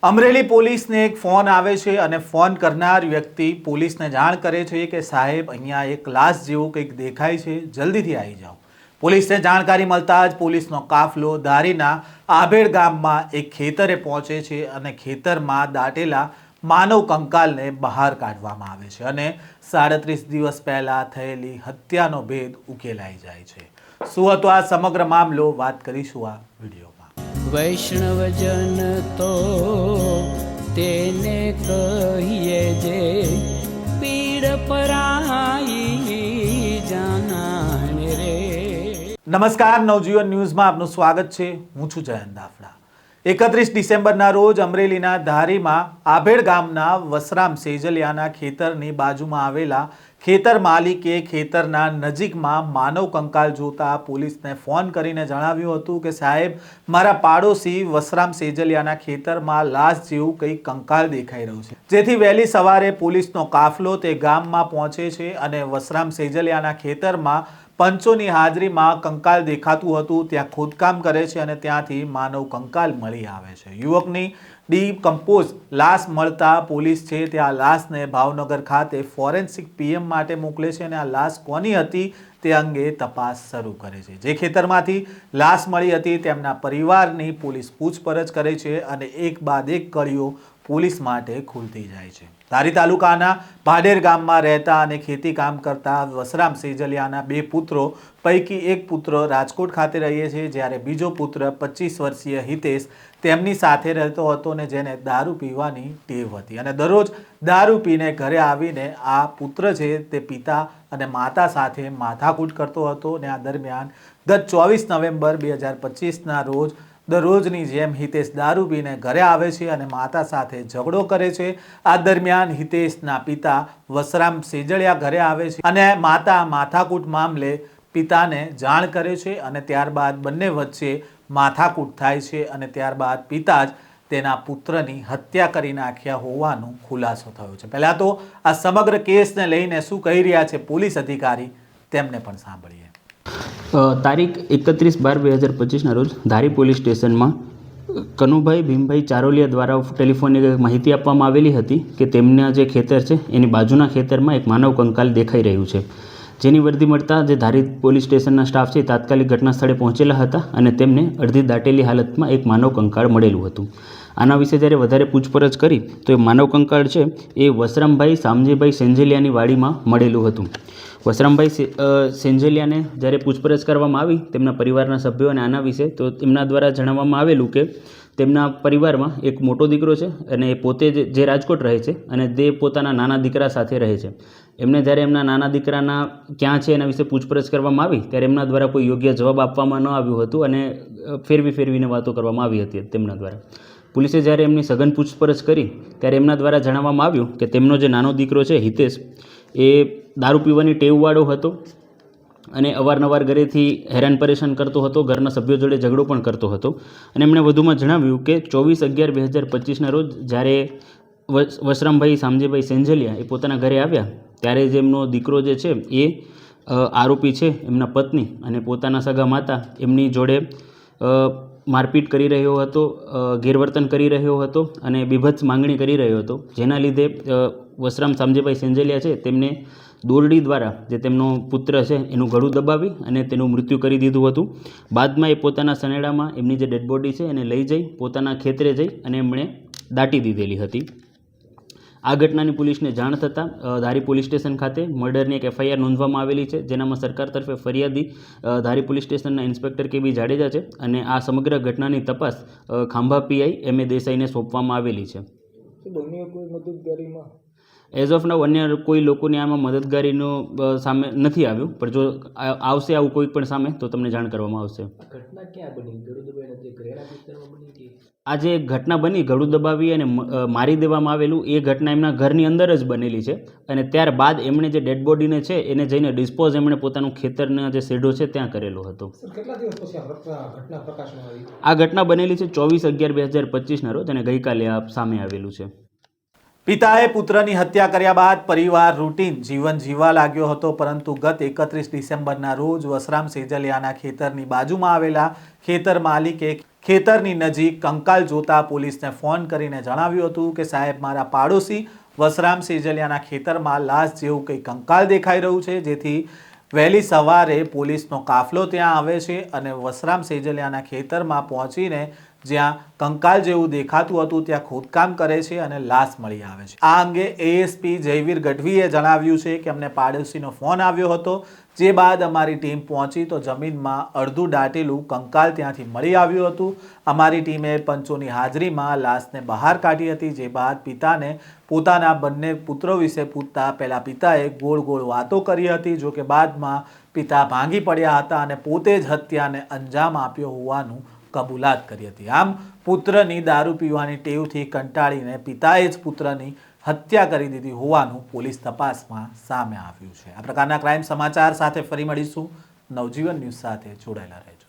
અમરેલી પોલીસને એક ફોન આવે છે અને ફોન કરનાર વ્યક્તિ પોલીસને જાણ કરે છે કે સાહેબ અહીંયા એક લાશ જેવું કંઈક દેખાય છે, જલ્દીથી આવી જાઓ। પોલીસને જાણકારી મળતા જ પોલીસનો કાફલો ધારીના આભેડ ગામમાં એક ખેતરે પહોંચે છે અને ખેતરમાં દાટેલા માનવ કંકાલને બહાર કાઢવામાં આવે છે અને 37 દિવસ પહેલા થયેલી હત્યાનો ભેદ ઉકેલાઈ જાય છે। શું હતો આ સમગ્ર મામલો, વાત કરીશું આ વિડીયોમાં। વૈષ્ણવજન તો તેને કહીએ જે પીડ પરાઈ જાનાને રે। નમસ્કાર, નવજીવન ન્યૂઝમાં આપનું સ્વાગત છે। હું છું જયંત દાફડા। 31 ડિસેમ્બરના રોજ અમરેલીના ધારીમાં આભેડ ગામના વસરામ સેજલિયાના ખેતરની બાજુમાં આવેલા ખેતર માલિકે ખેતરના નજીકમાં માનવ કંકાલ જોતા પોલીસને ફોન કરીને જણાવ્યું હતું કે સાહેબ, મારા પાડોશી વસરામ સેજલિયાના ખેતરમાં લાશ જેવું કંઈક કંકાલ દેખાઈ રહ્યું છે। જેથી વહેલી સવારે પોલીસનો કાફલો તે ગામમાં પહોંચે છે અને વસરામ સેજલિયાના ખેતરમાં પંચોની હાજરીમાં કંકાલ દેખાતું હતું ત્યાં ખોદકામ કરે છે અને ત્યાંથી માનવ કંકાલ મળી આવે છે। યુવકની ડીકમ્પોઝ લાશ મળતા પોલીસ છે તે આ લાશને ભાવનગર ખાતે ફોરેન્સિક પીએમ માટે મોકલે છે અને આ લાશ કોની હતી તે અંગે તપાસ શરૂ કરે છે। જે ખેતરમાંથી લાશ મળી હતી તેમના પરિવારની પોલીસ પૂછપરછ કરે છે અને એક બાદ એક કડીઓ પોલીસ માટે ખુલતી જાય છે। ધારી તાલુકાના ભાડેર ગામમાં રહેતા અને ખેતી કામ કરતા વસરામ સેજલિયાના બે પુત્રો પૈકી એક પુત્ર રાજકોટ ખાતે રહે છે, જ્યારે બીજો પુત્ર 25 વર્ષીય હિતેશ તેમની સાથે રહેતો હતો અને જેને દારૂ પીવાની ટેવ હતી અને દરરોજ દારૂ પીને ઘરે આવીને આ પુત્ર છે તે પિતા અને માતા સાથે માથાકૂટ કરતો હતો અને આ દરમિયાન ગત 24 નવેમ્બર 2025ના રોજ દરરોજની જેમ હિતેશ દારૂ પીને ઘરે આવે છે અને માતા સાથે ઝઘડો કરે છે। આ દરમિયાન હિતેશના પિતા વસરામ સેજલિયા ઘરે આવે છે અને માતા માથાકૂટ મામલે પિતાને જાણ કરે છે અને ત્યારબાદ બંને વચ્ચે માથાકૂટ થાય છે અને ત્યારબાદ પિતા જ તેના પુત્રની હત્યા કરી નાખ્યા હોવાનો ખુલાસો થયો છે। પહેલાં તો આ સમગ્ર કેસને લઈને શું કહી રહ્યા છે પોલીસ અધિકારી, તેમને પણ સાંભળીએ। તારીખ 31/12/2025ના રોજ ધારી પોલીસ સ્ટેશનમાં કનુભાઈ ભીમભાઈ ચારોલિયા દ્વારા ટેલિફોનિક માહિતી આપવામાં આવેલી હતી કે તેમના જે ખેતર છે એની બાજુના ખેતરમાં એક માનવ કંકાલ દેખાઈ રહ્યું છે। જેની વર્દી મળતા જે ધારી પોલીસ સ્ટેશનના સ્ટાફ છે તાત્કાલિક ઘટના સ્થળે પહોંચેલા હતા અને તેમને અડધી દાટેલી હાલતમાં એક માનવ કંકાળ મળેલું હતું। આના વિશે જ્યારે વધારે પૂછપરછ કરી તો એ માનવ કંકાળ છે એ વસરામભાઈ શામજીભાઈ સેંજલિયાની વાડીમાં મળેલું હતું। વસરામભાઈ સેંજલિયાને જ્યારે પૂછપરછ કરવામાં આવી તેમના પરિવારના સભ્યોને આના વિશે, તો તેમના દ્વારા જણાવવામાં આવેલું કે તેમના પરિવારમાં એક મોટો દીકરો છે અને એ પોતે જે રાજકોટ રહે છે અને તે પોતાના નાના દીકરા સાથે રહે છે। એમને જ્યારે એમના નાના દીકરાના ક્યાં છે એના વિશે પૂછપરછ કરવામાં આવી ત્યારે એમના દ્વારા કોઈ યોગ્ય જવાબ આપવામાં ન આવ્યું હતું અને ફેરવીને વાતો કરવામાં આવી હતી તેમના દ્વારા। પોલીસે જ્યારે એમની સઘન પૂછપરછ કરી ત્યારે એમના દ્વારા જણાવવામાં આવ્યું કે તેમનો જે નાનો દીકરો છે હિતેશ એ દારૂ પીવાની ટેવવાળો હતો અને અવારનવાર ઘરેથી હેરાન પરેશાન કરતો હતો, ઘરના સભ્યો જોડે ઝઘડો પણ કરતો હતો અને એમણે વધુમાં જણાવ્યું કે 24/11/2025ના રોજ જ્યારે વસરામભાઈ શામજીભાઈ સેંજલિયા એ પોતાના ઘરે આવ્યા ત્યારે જે એમનો દીકરો જે છે એ આરોપી છે એમના પત્ની અને પોતાના સગા માતા એમની જોડે મારપીટ કરી રહ્યો હતો, ગેરવર્તન કરી રહ્યો હતો અને બીભત્સ માંગણી કરી રહ્યો હતો। જેના લીધે વસરામ શામજીભાઈ સેંજલિયા છે તેમને દોરડી દ્વારા જે તેમનો પુત્ર છે એનું ગળું દબાવી અને તેનું મૃત્યુ કરી દીધું હતું। બાદમાં એ પોતાના સનેડામાં એમની જે ડેડ બોડી છે એને લઈ જઈ પોતાના ખેતરે જઈ અને એમણે દાટી દીધેલી હતી। આ ઘટનાની પોલીસને જાણ થતાં ધારી પોલીસ સ્ટેશન ખાતે મર્ડરની એક FIR નોંધવામાં આવેલી છે, જેનામાં સરકાર તરફે ફરિયાદી ધારી પોલીસ સ્ટેશનના ઇન્સ્પેક્ટર KB જાડેજા છે અને આ સમગ્ર ઘટનાની તપાસ ખાંભા PI MA દેસાઈને સોંપવામાં આવેલી છે। એઝ ઓફ નાઉ અન્ય કોઈ લોકોની આમાં મદદગારીનું સામે નથી આવ્યું, પણ જો આવશે આવું કોઈ પણ સામે તો તમને જાણ કરવામાં આવશે। આ જે ઘટના બની ગળું દબાવી અને મારી દેવામાં આવેલું એ ઘટના એમના ઘરની અંદર જ બનેલી છે અને ત્યારબાદ એમણે જે ડેડ બોડીને છે એને જઈને ડિસ્પોઝ એમણે પોતાનું ખેતરના જે શેડો છે ત્યાં કરેલો હતો। આ ઘટના બનેલી છે 24/11/2025ના રોજ અને ગઈકાલે આ સામે આવેલું છે। પિતાએ પુત્રની હત્યા કર્યા બાદ પરિવાર રૂટીન જીવન જીવવા લાગ્યો હતો, પરંતુ ગત 31 ડિસેમ્બરના રોજ વસરામ સેજલિયાના ખેતરની બાજુમાં આવેલા ખેતર માલિકે ખેતરની નજીક કંકાલ જોતા પોલીસને ફોન કરીને જણાવ્યું હતું કે સાહેબ, મારા પાડોશી વસરામ સેજલિયાના ખેતરમાં લાશ જેવું કંઈ કંકાલ દેખાઈ રહ્યું છે, જેથી વહેલી સવારે પોલીસનો કાફલો ત્યાં આવે છે અને વસરામ સેજલિયાના ખેતરમાં પહોંચીને જ્યાં કંકાલ જેવું દેખાતું હતું ત્યાં ખોદકામ કરે છે અને લાશ મળી આવે છે. આ અંગે એએસપી જયવીર ગઢવીએ જણાવ્યું છે કે અમને પાડોશીનો ફોન આવ્યો હતો, જે બાદ અમારી ટીમ પહોંચી તો જમીનમાં અડધું દાટેલું કંકાલ ત્યાંથી મળી આવ્યું હતું. અમારી ટીમે પંચોની હાજરીમાં લાશને બહાર કાઢી હતી, જે બાદ પિતાને પોતાના બંને પુત્રો વિશે પૂછતા પહેલા પિતાએ ગોળ ગોળ વાતો કરી હતી, જો કે બાદમાં પિતા ભાંગી પડ્યા હતા અને પોતે જ હત્યાને અંજામ આપ્યો હોવાનું કબૂલાત કરી હતી. આમ પુત્રની દારૂ પીવાની ટેવથી કંટાળીને પિતાએ જ પુત્રની હત્યા કરી દીધી હોવાનું પોલીસ તપાસમાં સામે આવ્યું છે. આ પ્રકારના ક્રાઇમ સમાચાર સાથે ફરી મળીશું. નવજીવન ન્યૂઝ સાથે જોડાયેલા રહેજો.